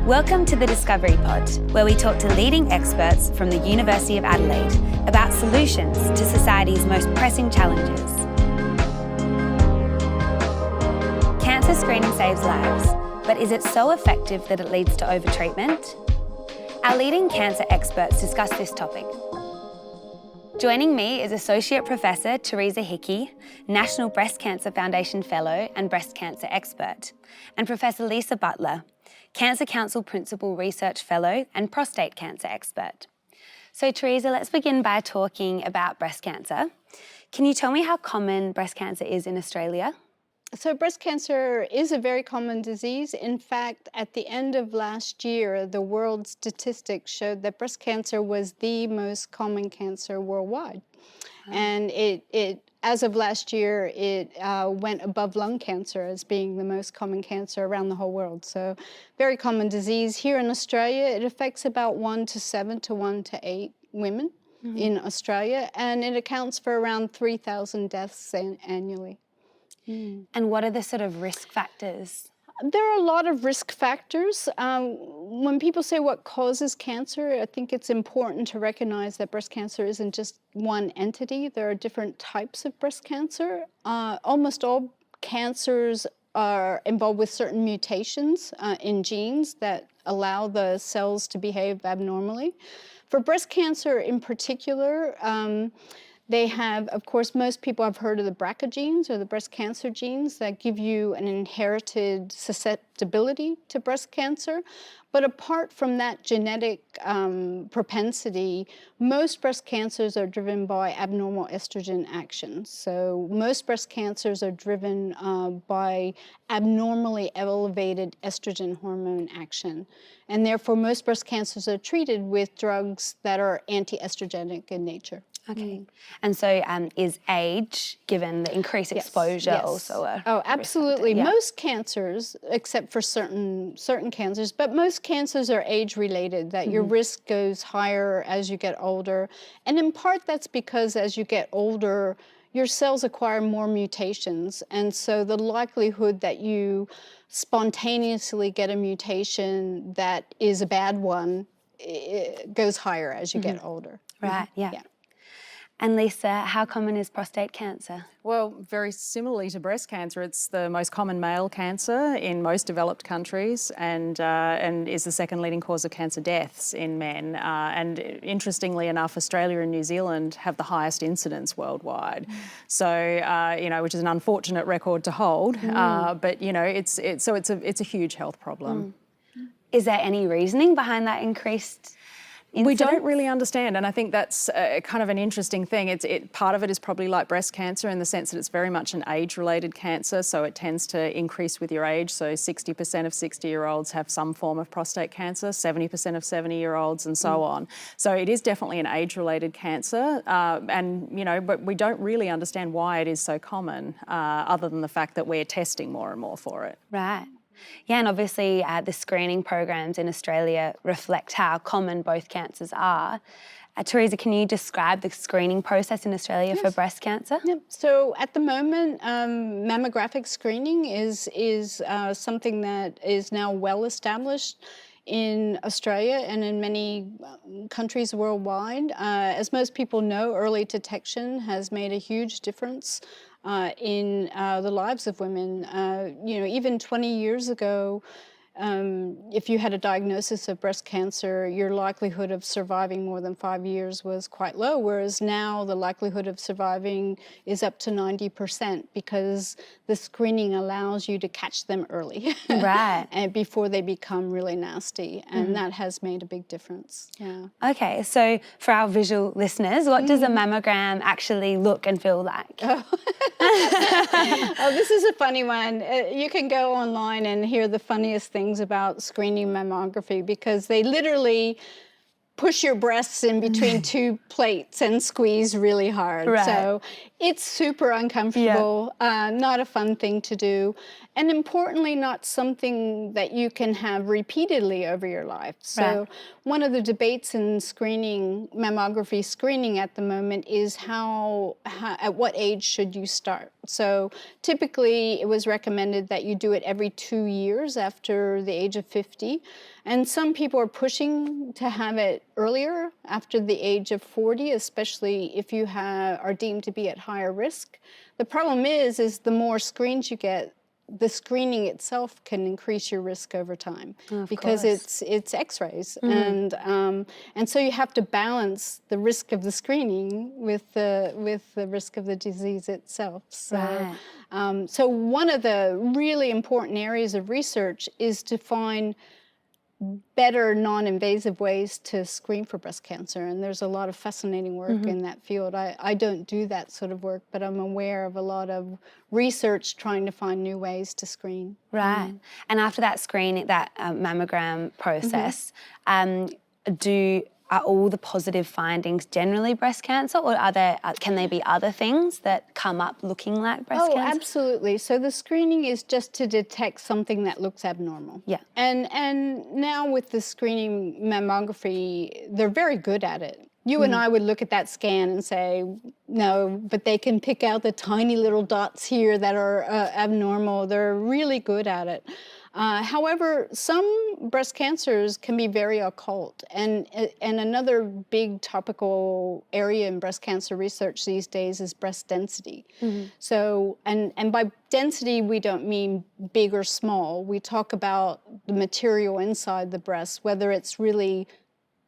Welcome to the Discovery Pod, where we talk to leading experts from the University of Adelaide about solutions to society's most pressing challenges. Cancer screening saves lives, but is it so effective that it leads to overtreatment? Our leading cancer experts discuss this topic. Joining me is Associate Professor Theresa Hickey, National Breast Cancer Foundation Fellow and breast cancer expert, and Professor Lisa Butler, Cancer Council Principal Research Fellow and prostate cancer expert. So Theresa, let's begin by talking about breast cancer. Can you tell me how common breast cancer is in Australia? So breast cancer is a very common disease. In fact, at the end of last year, the world statistics showed that breast cancer was the most common cancer worldwide. And as of last year, it went above lung cancer as being the most common cancer around the whole world. So very common disease. Here in Australia, it affects about 1 to 7 to 1 to 8 women in Australia, and it accounts for around 3,000 deaths annually. And what are the sort of risk factors? There are a lot of risk factors. When people say what causes cancer, I think it's important to recognize that breast cancer isn't just one entity. There are different types of breast cancer. Almost all cancers are involved with certain mutations in genes that allow the cells to behave abnormally. For breast cancer in particular, they have, of course, most people have heard of the BRCA genes or the breast cancer genes that give you an inherited susceptibility to breast cancer. But apart from that genetic propensity, most breast cancers are driven by abnormal estrogen action. So most breast cancers are driven by abnormally elevated estrogen hormone action. And therefore, most breast cancers are treated with drugs that are anti-estrogenic in nature. Okay. And so is age, given the increased exposure, also a Oh, absolutely. risk factor? Yeah. Most cancers, except for certain cancers, but most cancers are age-related, that your risk goes higher as you get older. And in part, that's because as you get older, your cells acquire more mutations. And so the likelihood that you spontaneously get a mutation that is a bad one, it goes higher as you get older. Right, yeah. And Lisa, how common is prostate cancer? Well, very similarly to breast cancer, it's the most common male cancer in most developed countries and is the second leading cause of cancer deaths in men. And interestingly enough, Australia and New Zealand have the highest incidence worldwide. So, which is an unfortunate record to hold, but, it's a huge health problem. Is there any reasoning behind that increased incidence? We don't really understand, and I think that's kind of an interesting thing. Part of it is probably like breast cancer in the sense that it's very much an age-related cancer, so it tends to increase with your age. So 60% of 60-year-olds have some form of prostate cancer, 70% of 70-year-olds, and so on. So it is definitely an age-related cancer, but we don't really understand why it is so common, other than the fact that we're testing more and more for it. Right. Yeah, and obviously the screening programs in Australia reflect how common both cancers are. Theresa, can you describe the screening process in Australia for breast cancer? Yep. So at the moment, mammographic screening is something that is now well established in Australia and in many countries worldwide. As most people know, early detection has made a huge difference in the lives of women. Even 20 years ago, if you had a diagnosis of breast cancer, your likelihood of surviving more than 5 years was quite low, whereas now the likelihood of surviving is up to 90% because the screening allows you to catch them early. Right. And before they become really nasty, and that has made a big difference. Yeah. Okay, so for our visual listeners, what does a mammogram actually look and feel like? Oh, this is a funny one. You can go online and hear the funniest things about screening mammography because they literally push your breasts in between two plates and squeeze really hard. Right. So it's super uncomfortable, not a fun thing to do, and importantly, not something that you can have repeatedly over your life. So one of the debates in mammography screening at the moment is at what age should you start? So typically it was recommended that you do it every 2 years after the age of 50. And some people are pushing to have it earlier, after the age of 40, especially if you are deemed to be at higher risk. The problem is the more screens you get, the screening itself can increase your risk over time, because it's X-rays, and so you have to balance the risk of the screening with the risk of the disease itself. So, so one of the really important areas of research is to find better non-invasive ways to screen for breast cancer, and there's a lot of fascinating work in that field. I don't do that sort of work, but I'm aware of a lot of research trying to find new ways to screen. Right. And after that screening, that mammogram process, are all the positive findings generally breast cancer, or can there be other things that come up looking like breast cancer? Oh, absolutely. So the screening is just to detect something that looks abnormal. Yeah. And now with the screening mammography, they're very good at it. You and I would look at that scan and say, no, but they can pick out the tiny little dots here that are abnormal. They're really good at it. However, some breast cancers can be very occult, and another big topical area in breast cancer research these days is breast density. So, and by density, we don't mean big or small. We talk about the material inside the breast, whether it's really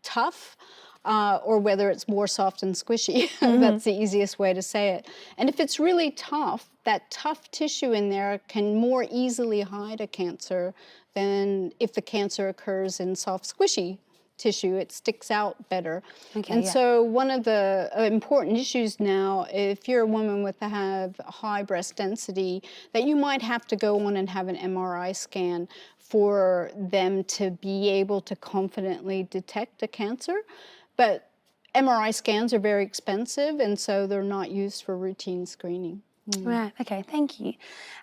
tough, or whether it's more soft and squishy. That's the easiest way to say it. And if it's really tough, that tough tissue in there can more easily hide a cancer than if the cancer occurs in soft, squishy tissue. It sticks out better. So one of the important issues now, if you're a woman with have high breast density, that you might have to go on and have an MRI scan for them to be able to confidently detect a cancer. But MRI scans are very expensive, and so they're not used for routine screening. Right, okay, thank you.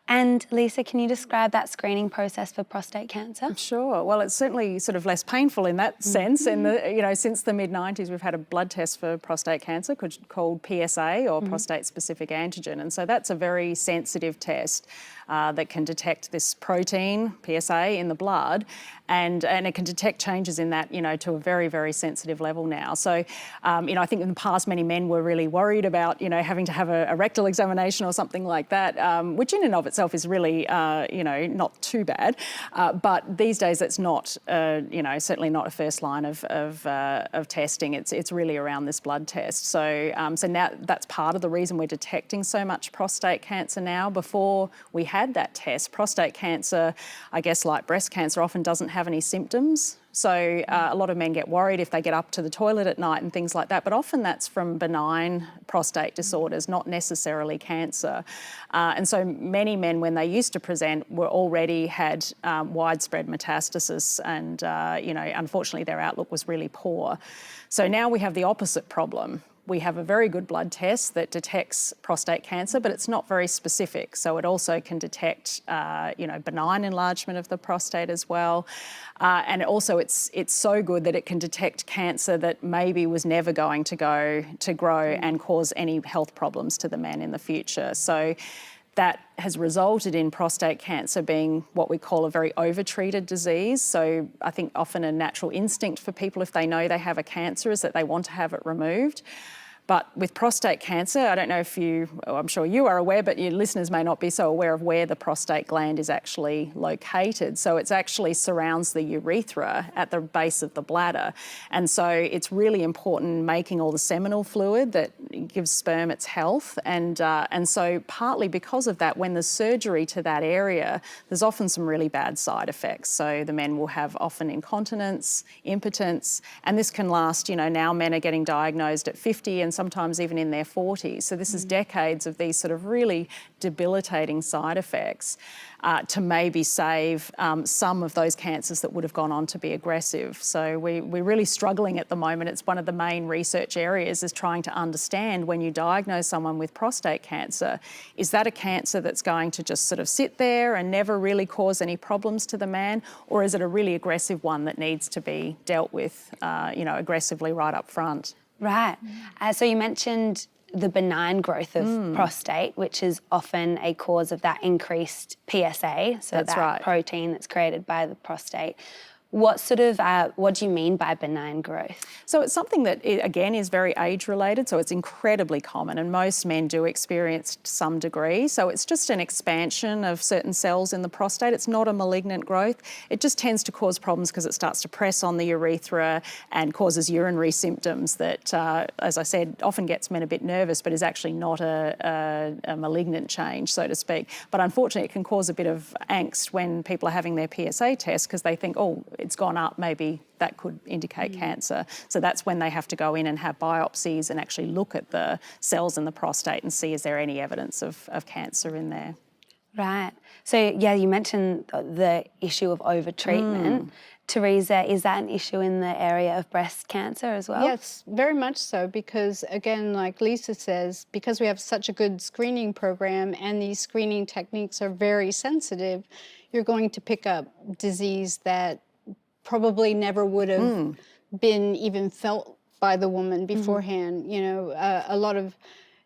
And Lisa, can you describe that screening process for prostate cancer? Sure. Well, it's certainly sort of less painful in that sense. And since the mid-90s, we've had a blood test for prostate cancer called PSA, or prostate-specific antigen, and so that's a very sensitive test that can detect this protein PSA in the blood, and it can detect changes in that, to a very, very sensitive level now. So, I think in the past many men were really worried about, having to have a rectal examination or something like that, which in and of itself is really, not too bad. But these days, it's not, certainly not a first line of testing. It's really around this blood test. So, so now that's part of the reason we're detecting so much prostate cancer now. Before we had that test, prostate cancer, I guess like breast cancer, often doesn't have any symptoms. So a lot of men get worried if they get up to the toilet at night and things like that, but often that's from benign prostate disorders, not necessarily cancer. And so many men, when they used to present, were already had widespread metastasis, and unfortunately their outlook was really poor. So now we have the opposite problem. We have a very good blood test that detects prostate cancer, but it's not very specific. So it also can detect, benign enlargement of the prostate as well. And it's so good that it can detect cancer that maybe was never going to grow and cause any health problems to the man in the future. So that has resulted in prostate cancer being what we call a very overtreated disease. So I think often a natural instinct for people, if they know they have a cancer, is that they want to have it removed. But with prostate cancer, I don't know if I'm sure you are aware, but your listeners may not be so aware of where the prostate gland is actually located. So it actually surrounds the urethra at the base of the bladder. And so it's really important making all the seminal fluid that gives sperm its health. And so partly because of that, when there's surgery to that area, there's often some really bad side effects. So the men will have often incontinence, impotence, and this can last, now men are getting diagnosed at 50 and sometimes even in their 40s. So this is decades of these sort of really debilitating side effects to maybe save some of those cancers that would have gone on to be aggressive. So we're really struggling at the moment. It's one of the main research areas, is trying to understand, when you diagnose someone with prostate cancer, is that a cancer that's going to just sort of sit there and never really cause any problems to the man, or is it a really aggressive one that needs to be dealt with, aggressively right up front? Right. So you mentioned the benign growth of prostate, which is often a cause of that increased PSA, so That's that right. protein that's created by the prostate. What sort of, what do you mean by benign growth? So it's something that, again, is very age-related, so it's incredibly common, and most men do experience to some degree. So it's just an expansion of certain cells in the prostate. It's not a malignant growth. It just tends to cause problems because it starts to press on the urethra and causes urinary symptoms that, as I said, often gets men a bit nervous, but is actually not a malignant change, so to speak. But unfortunately, it can cause a bit of angst when people are having their PSA test because they think, oh, it's gone up, maybe that could indicate cancer. So that's when they have to go in and have biopsies and actually look at the cells in the prostate and see is there any evidence of cancer in there. Right. So, yeah, you mentioned the issue of overtreatment. Theresa, is that an issue in the area of breast cancer as well? Yes, very much so, because again, like Lisa says, because we have such a good screening program and these screening techniques are very sensitive, you're going to pick up disease that probably never would have been even felt by the woman beforehand. You know, a lot of,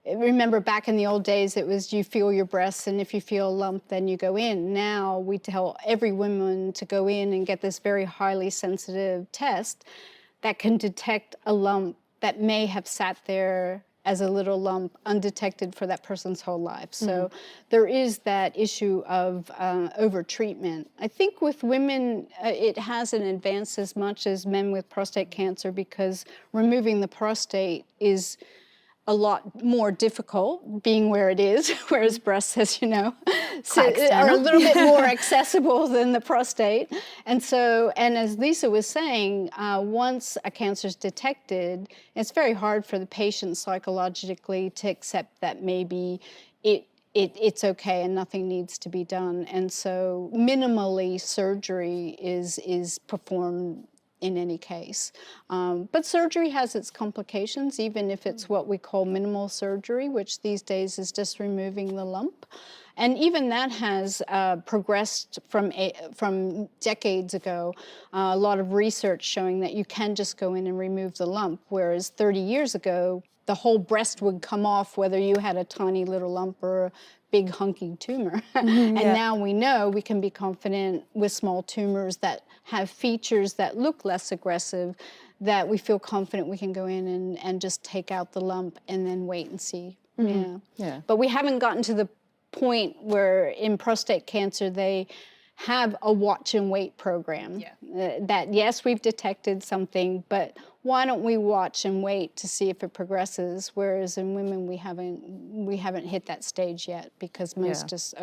remember back in the old days, it was you feel your breasts, and if you feel a lump, then you go in. Now we tell every woman to go in and get this very highly sensitive test that can detect a lump that may have sat there as a little lump undetected for that person's whole life. So there is that issue of overtreatment. I think with women, it hasn't advanced as much as men with prostate cancer because removing the prostate is a lot more difficult, being where it is, whereas breasts, as you know, are a little bit more accessible than the prostate. And so, and as Lisa was saying, once a cancer is detected, it's very hard for the patient psychologically to accept that maybe it's okay and nothing needs to be done. And so minimally surgery is performed in any case. But surgery has its complications, even if it's what we call minimal surgery, which these days is just removing the lump. And even that has progressed from decades ago. A lot of research showing that you can just go in and remove the lump, whereas 30 years ago, the whole breast would come off whether you had a tiny little lump or a big hunky tumor. And now we know we can be confident with small tumors that have features that look less aggressive, that we feel confident we can go in and just take out the lump and then wait and see. But we haven't gotten to the point where in prostate cancer they have a watch and wait program. That yes, we've detected something, but why don't we watch and wait to see if it progresses? Whereas in women, we haven't hit that stage yet because most just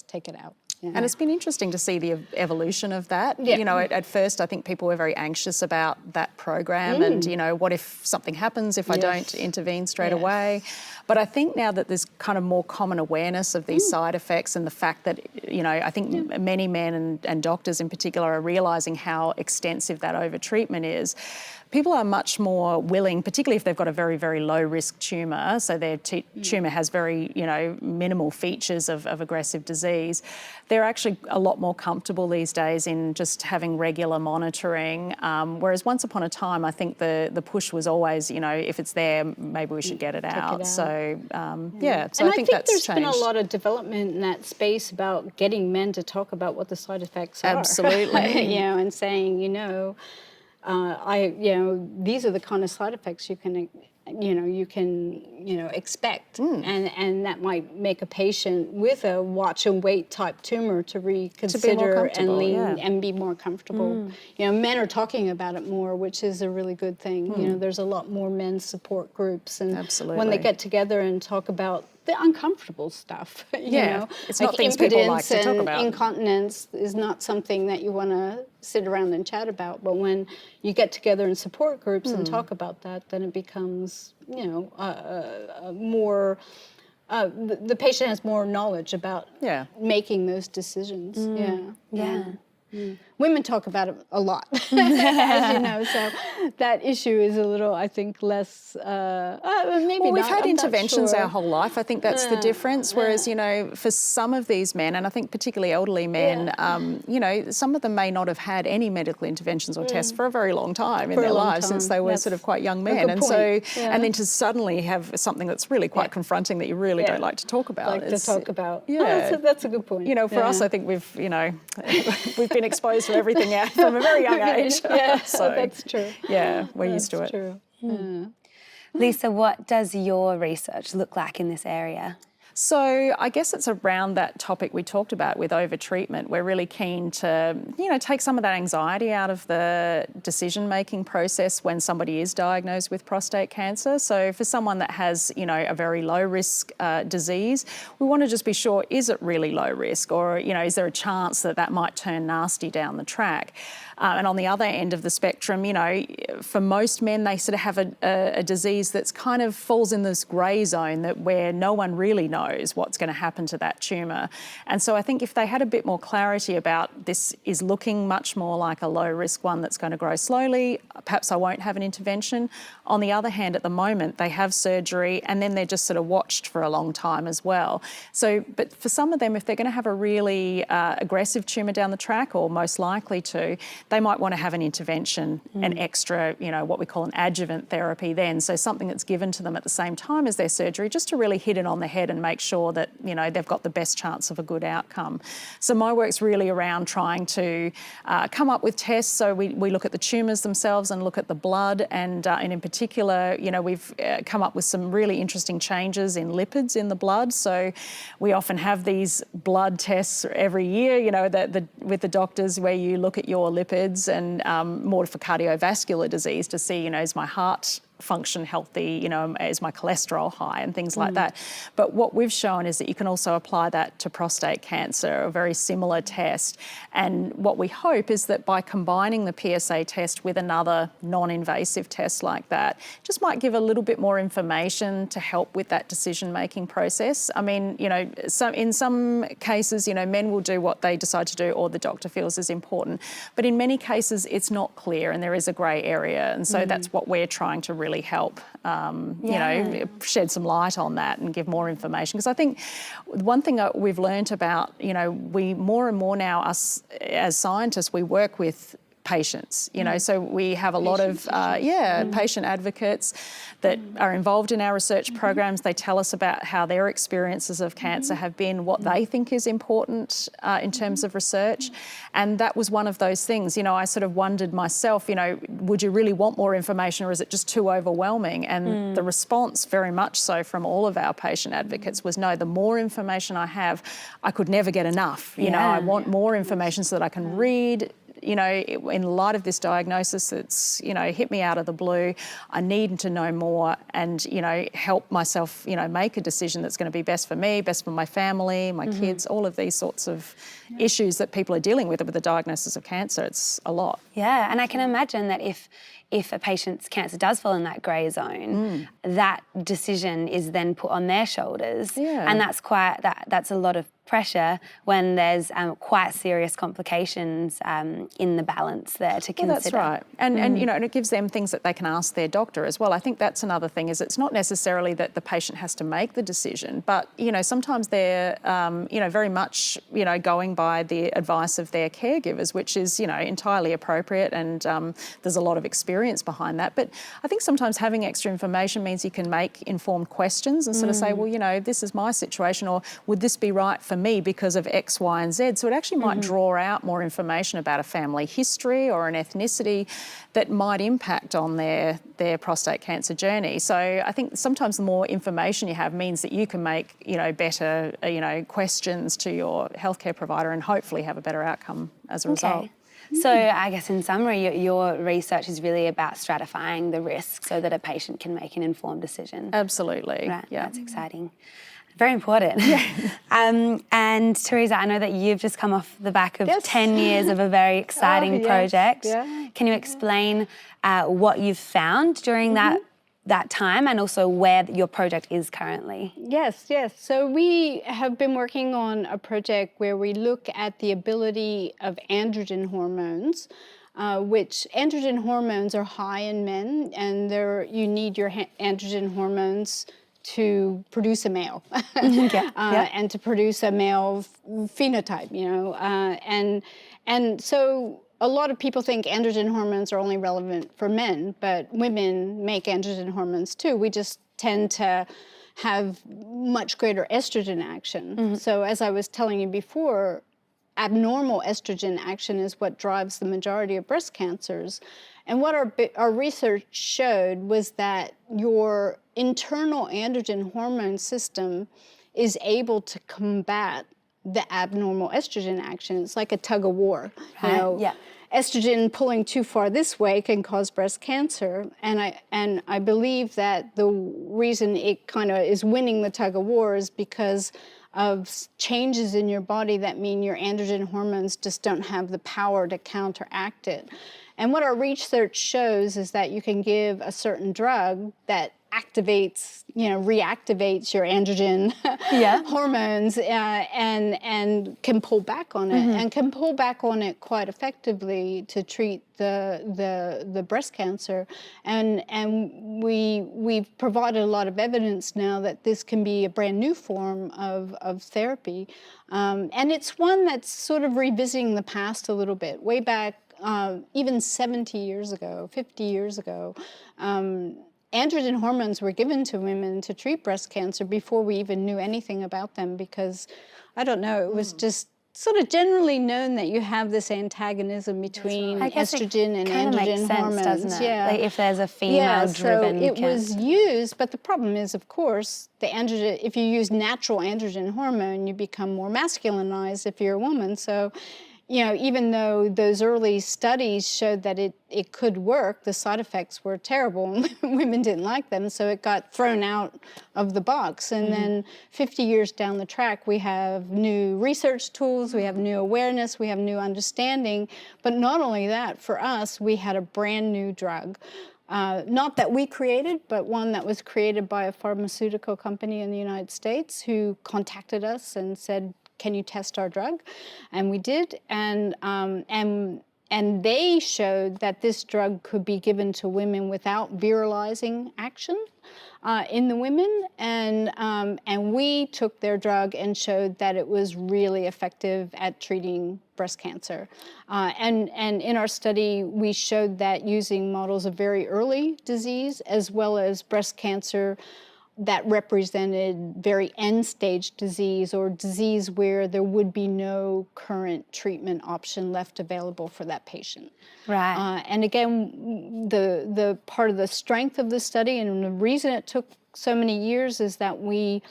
take it out. And it's been interesting to see the evolution of that. You know, at first I think people were very anxious about that program and, you know, what if something happens if I don't intervene straight away? But I think now that there's kind of more common awareness of these side effects and the fact that, you know, I think many men and doctors in particular are realising how extensive that overtreatment is. People are much more willing, particularly if they've got a very, very low-risk tumour, so their tumour has very, you know, minimal features of aggressive disease. They're actually a lot more comfortable these days in just having regular monitoring, whereas once upon a time, I think the push was always, you know, if it's there, maybe we should get it out. So, so I think that's there's changed. Been a lot of development in that space about getting men to talk about what the side effects are. Absolutely. You know, and saying, you know, these are the kind of side effects you can expect, and that might make a patient with a watch and wait type tumor to reconsider and be more comfortable. You know, men are talking about it more, which is a really good thing. You know, there's a lot more men's support groups, and when they get together and talk about the uncomfortable stuff, you know, it's like not things people like to talk about. Incontinence is not something that you want to sit around and chat about, but when you get together in support groups and talk about that, then it becomes, you know, more, the patient has more knowledge about making those decisions. women talk about it a lot, as you know. So that issue is a little, I think, less. Maybe well, we've not. had I'm not interventions sure. our whole life. I think that's the difference. Whereas, you know, for some of these men, and I think particularly elderly men, you know, some of them may not have had any medical interventions or tests for a very long time in their lives since they were sort of quite young men. And so, and then to suddenly have something that's really quite confronting that you really don't like to talk about. Yeah, that's a good point. You know, for us, I think we've, you know, we've been exposed to everything from a very young age. So that's true. Yeah, we're used to it. True. Lisa, what does your research look like in this area? So I guess it's around that topic we talked about with overtreatment. We're really keen to, you know, take some of that anxiety out of the decision-making process when somebody is diagnosed with prostate cancer. So for someone that has, you know, a very low-risk disease, we want to just be sure, is it really low risk, or, you know, is there a chance that that might turn nasty down the track? And on the other end of the spectrum, you know, for most men, they sort of have a disease that's kind of falls in this grey zone where no one really knows what's going to happen to that tumour. And so I think if they had a bit more clarity about this is looking much more like a low-risk one that's going to grow slowly, perhaps I won't have an intervention. On the other hand, at the moment, they have surgery and then they're just sort of watched for a long time as well. So, but for some of them, if they're going to have a really aggressive tumour down the track, or most likely to, they might want to have an intervention, an extra, you know, what we call an adjuvant therapy then. So something that's given to them at the same time as their surgery, just to really hit it on the head and make sure that, you know, they've got the best chance of a good outcome. So my work's really around trying to come up with tests. So we look at the tumours themselves and look at the blood, and in particular, you know, we've come up with some really interesting changes in lipids in the blood. So we often have these blood tests every year, you know, with the doctors, where you look at your lipids and more for cardiovascular disease to see, you know, is my heart function healthy, you know, is my cholesterol high and things like that. But what we've shown is that you can also apply that to prostate cancer, a very similar test. And what we hope is that by combining the PSA test with another non-invasive test like that, just might give a little bit more information to help with that decision-making process. I mean, you know, in some cases, you know, men will do what they decide to do or the doctor feels is important. But in many cases, it's not clear and there is a grey area. And so that's what we're trying to really help, you know, shed some light on that and give more information. Because I think one thing that we've learnt about, you know, we more and more now, us as scientists, we work with patients, you know, so we have a lot of patient advocates that are involved in our research programs. They tell us about how their experiences of cancer have been, what they think is important in terms of research. And that was one of those things, you know, I sort of wondered myself, you know, would you really want more information, or is it just too overwhelming? And the response, very much so from all of our patient advocates, was no, the more information I have, I could never get enough. You know, I want more information so that I can read. You know, in light of this diagnosis that's, you know, hit me out of the blue, I need to know more and, you know, help myself, you know, make a decision that's going to be best for me, best for my family, my kids, all of these sorts of issues that people are dealing with the diagnosis of cancer. It's a lot. Yeah, and I can imagine that if a patient's cancer does fall in that grey zone, that decision is then put on their shoulders. And that's a lot of pressure when there's quite serious complications in the balance there to consider. That's right. And you know, and it gives them things that they can ask their doctor as well. I think that's another thing, is it's not necessarily that the patient has to make the decision, but, you know, sometimes they're, you know, very much, you know, going by the advice of their caregivers, which is, you know, entirely appropriate, and there's a lot of experience behind that. But I think sometimes having extra information means you can make informed questions and sort of say, well, you know, this is my situation, or would this be right for me because of X, Y, and Z? So it actually might draw out more information about a family history or an ethnicity that might impact on their prostate cancer journey. So I think sometimes the more information you have means that you can make, you know, better, you know, questions to your healthcare provider and hopefully have a better outcome as a result. So I guess in summary, your research is really about stratifying the risk so that a patient can make an informed decision. Absolutely. Right, yeah. That's exciting. Very important. And Theresa, I know that you've just come off the back of 10 years of a very exciting project. Can you explain what you've found during that that time and also where your project is currently? Yes, yes. So we have been working on a project where we look at the ability of androgen hormones, which androgen hormones are high in men, and you need your androgen hormones to produce a male and to produce a male phenotype, and so a lot of people think androgen hormones are only relevant for men, but women make androgen hormones too. We just tend to have much greater estrogen action. So as I was telling you before, abnormal estrogen action is what drives the majority of breast cancers. And what our research showed was that your internal androgen hormone system is able to combat the abnormal estrogen action. It's like a tug of war. Estrogen pulling too far this way can cause breast cancer, and I believe that the reason it kind of is winning the tug of war is because of changes in your body that mean your androgen hormones just don't have the power to counteract it. And what our research shows is that you can give a certain drug that activates, reactivates your androgen hormones and can pull back on it, and can pull back on it quite effectively to treat the breast cancer. And we've provided a lot of evidence now that this can be a brand new form of therapy. And it's one that's sort of revisiting the past a little bit. Way back, even 70 years ago, 50 years ago, androgen hormones were given to women to treat breast cancer before we even knew anything about them, because, I don't know, it was just sort of generally known that you have this antagonism between estrogen and androgen hormones. Doesn't it? Like if there's a female-driven so it was used, but the problem is, of course, the androgen. If you use natural androgen hormone, you become more masculinized if you're a woman. So, even though those early studies showed that it could work, the side effects were terrible and women didn't like them, so it got thrown out of the box. And then 50 years down the track, we have new research tools, we have new awareness, we have new understanding. But not only that, for us, we had a brand new drug. Not that we created, but one that was created by a pharmaceutical company in the United States who contacted us and said, can you test our drug? And we did, and they showed that this drug could be given to women without virilizing action in the women, and we took their drug and showed that it was really effective at treating breast cancer. And in our study, we showed that using models of very early disease as well as breast cancer that represented very end-stage disease, or disease where there would be no current treatment option left available for that patient. Right. And again, the part of the strength of the study and the reason it took so many years is that we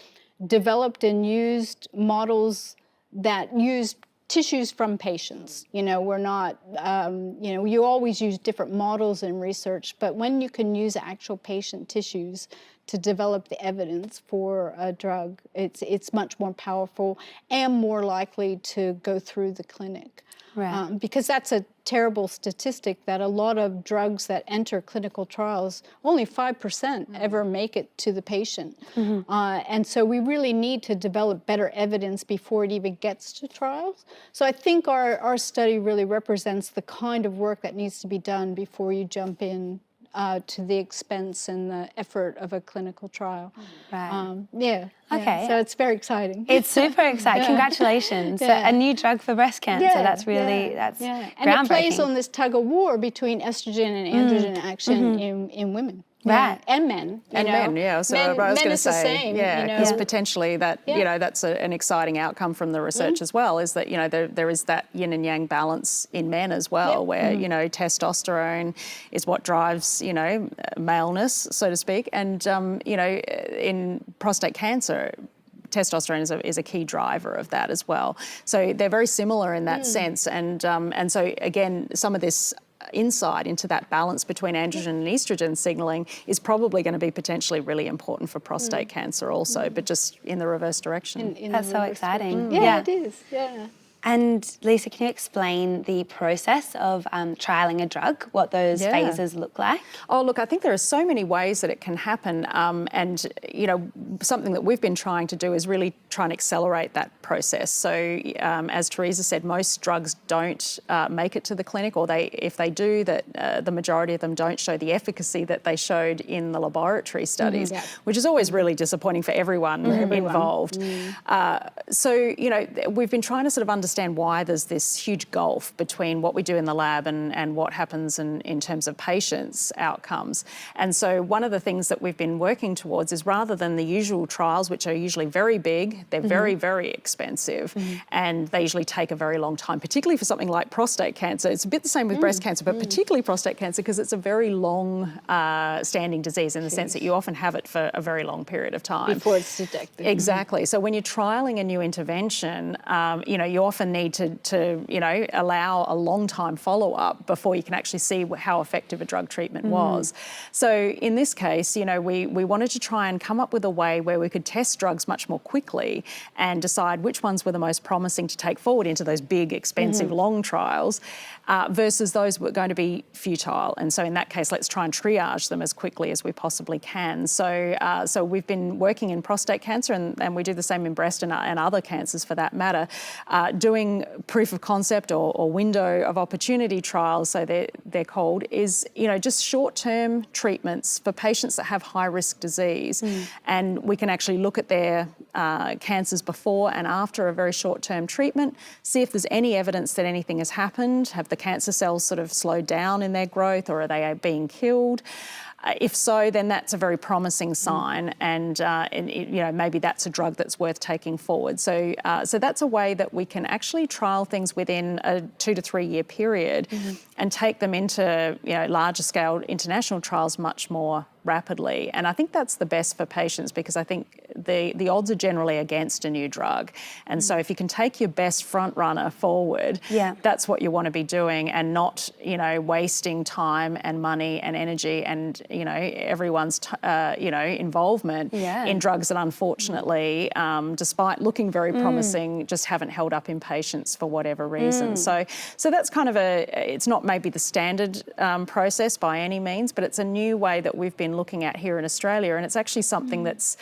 developed and used models that used tissues from patients. We're not, you always use different models in research, but when you can use actual patient tissues to develop the evidence for a drug, it's much more powerful and more likely to go through the clinic. Right. Because that's a terrible statistic that a lot of drugs that enter clinical trials, only 5% ever make it to the patient. And so we really need to develop better evidence before it even gets to trials. So I think our study really represents the kind of work that needs to be done before you jump in to the expense and the effort of a clinical trial. Right. Okay. So it's very exciting. It's super exciting. Congratulations. A new drug for breast cancer. That's really, that's groundbreaking. And it plays on this tug of war between estrogen and androgen action in women. Right. And men. And men, yeah. So I was going to say, same, because potentially that, that's an exciting outcome from the research as well, is that, there is that yin and yang balance in men as well, where, testosterone is what drives, maleness, so to speak. And, in prostate cancer, testosterone is a key driver of that as well. So they're very similar in that sense. And so, again, some of this insight into that balance between androgen and estrogen signalling is probably going to be potentially really important for prostate cancer also, but just in the reverse direction. That's so exciting. Yeah, it is. Yeah. And Lisa, can you explain the process of trialling a drug, what those phases look like? Oh, look, I think there are so many ways that it can happen. And, you know, something that we've been trying to do is really try and accelerate that process. So, as Theresa said, most drugs don't make it to the clinic, or if they do, that the majority of them don't show the efficacy that they showed in the laboratory studies, which is always really disappointing for everyone involved. So, you know, we've been trying to sort of understand why there's this huge gulf between what we do in the lab and what happens in terms of patients' outcomes. And so one of the things that we've been working towards is, rather than the usual trials, which are usually very big, they're very, very expensive, and they usually take a very long time, particularly for something like prostate cancer. It's a bit the same with breast cancer, but particularly prostate cancer, because it's a very long standing disease in the sense that you often have it for a very long period of time. Before it's detected. Exactly. So when you're trialling a new intervention, you know, you often need to you know, allow a long time follow-up before you can actually see how effective a drug treatment was. So in this case, you know, we wanted to try and come up with a way where we could test drugs much more quickly and decide which ones were the most promising to take forward into those big, expensive, long trials, versus those that were going to be futile. And so in that case, let's try and triage them as quickly as we possibly can. So so we've been working in prostate cancer, and we do the same in breast and other cancers for that matter, doing proof of concept or window of opportunity trials, so they're called, is, you know, just short-term treatments for patients that have high-risk disease. And we can actually look at their cancers before and after a very short-term treatment, see if there's any evidence that anything has happened. Have the cancer cells sort of slowed down in their growth, or are they being killed? If so, then that's a very promising sign, and you know, maybe that's a drug that's worth taking forward. So, so that's a way that we can actually trial things within a 2 to 3 year period, and take them into, you know, larger scale international trials much more rapidly. And I think that's the best for patients, because I think the odds are generally against a new drug. And so if you can take your best front runner forward, that's what you want to be doing, and not, you know, wasting time and money and energy and, you know, everyone's, you know, involvement in drugs that unfortunately, despite looking very promising, just haven't held up in patients for whatever reason. So that's kind of it's not maybe the standard process by any means, but it's a new way that we've been looking at here in Australia, and it's actually something it's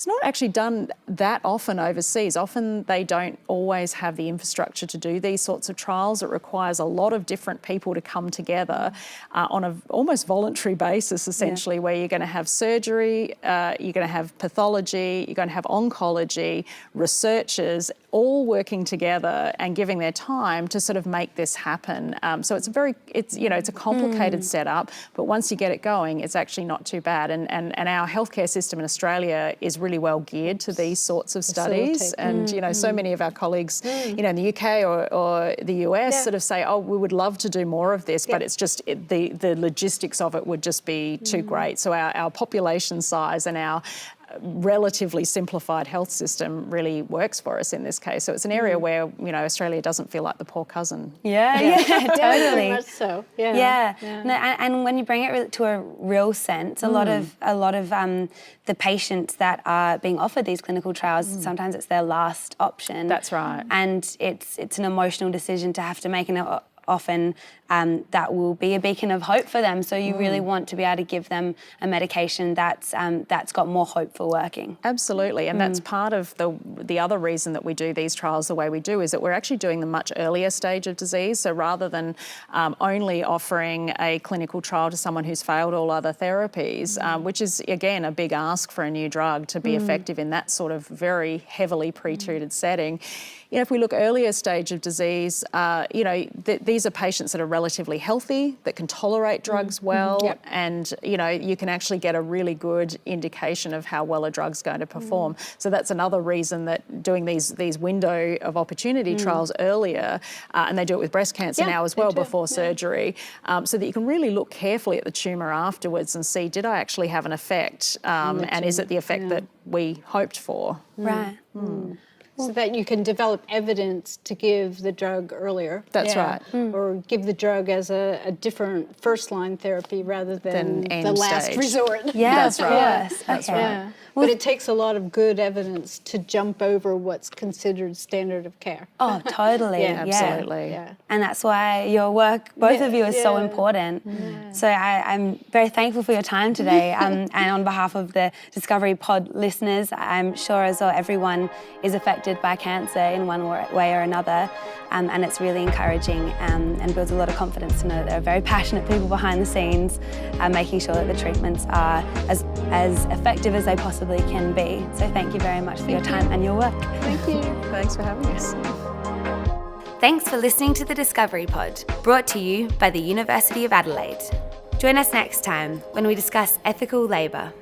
not actually done that often overseas. Often they don't always have the infrastructure to do these sorts of trials. It requires a lot of different people to come together on an almost voluntary basis, essentially, where you're going to have surgery, you're going to have pathology, you're going to have oncology, researchers, all working together and giving their time to sort of make this happen. So it's a complicated setup, but once you get it going, it's actually not too bad. And our healthcare system in Australia is really well geared to these sorts of studies. And, you know, so many of our colleagues, you know, in the UK or the US sort of say, oh, we would love to do more of this, but it's just the logistics of it would just be too great. So our population size and our relatively simplified health system really works for us in this case. So it's an area where, you know, Australia doesn't feel like the poor cousin. Totally. Very much so. No, and when you bring it to a real sense, a lot of the patients that are being offered these clinical trials, sometimes it's their last option. That's right. And it's an emotional decision to have to make, and often that will be a beacon of hope for them. So you really want to be able to give them a medication that's got more hope for working. Absolutely, and that's part of the other reason that we do these trials the way we do, is that we're actually doing them much earlier stage of disease. So rather than only offering a clinical trial to someone who's failed all other therapies, which is again a big ask for a new drug to be effective in that sort of very heavily pre-treated setting. You know, if we look earlier stage of disease, you know, these are patients that are relatively healthy, that can tolerate drugs well, and, you know, you can actually get a really good indication of how well a drug's going to perform. So that's another reason that doing these window of opportunity trials earlier, and they do it with breast cancer now as well before surgery, so that you can really look carefully at the tumour afterwards and see, did I actually have an effect, and is it the effect that we hoped for? Right. so that you can develop evidence to give the drug earlier. That's right. Or give the drug as a different first-line therapy rather than the end last stage. resort. Yeah, That's of right. course. That's Okay. right. Yeah. But it takes a lot of good evidence to jump over what's considered standard of care. Oh, totally. Yeah, Absolutely. Yeah. And that's why your work, both of you, is so important. So I'm very thankful for your time today. And on behalf of the Discovery Pod listeners, I'm sure as well everyone is affected by cancer in one way or another. And it's really encouraging and builds a lot of confidence to know that there are very passionate people behind the scenes making sure that the treatments are as effective as they possibly can be. So thank you very much for your time and your work. Thank you. Thanks for having us. Thanks for listening to the Discovery Pod, brought to you by the University of Adelaide. Join us next time when we discuss ethical labour.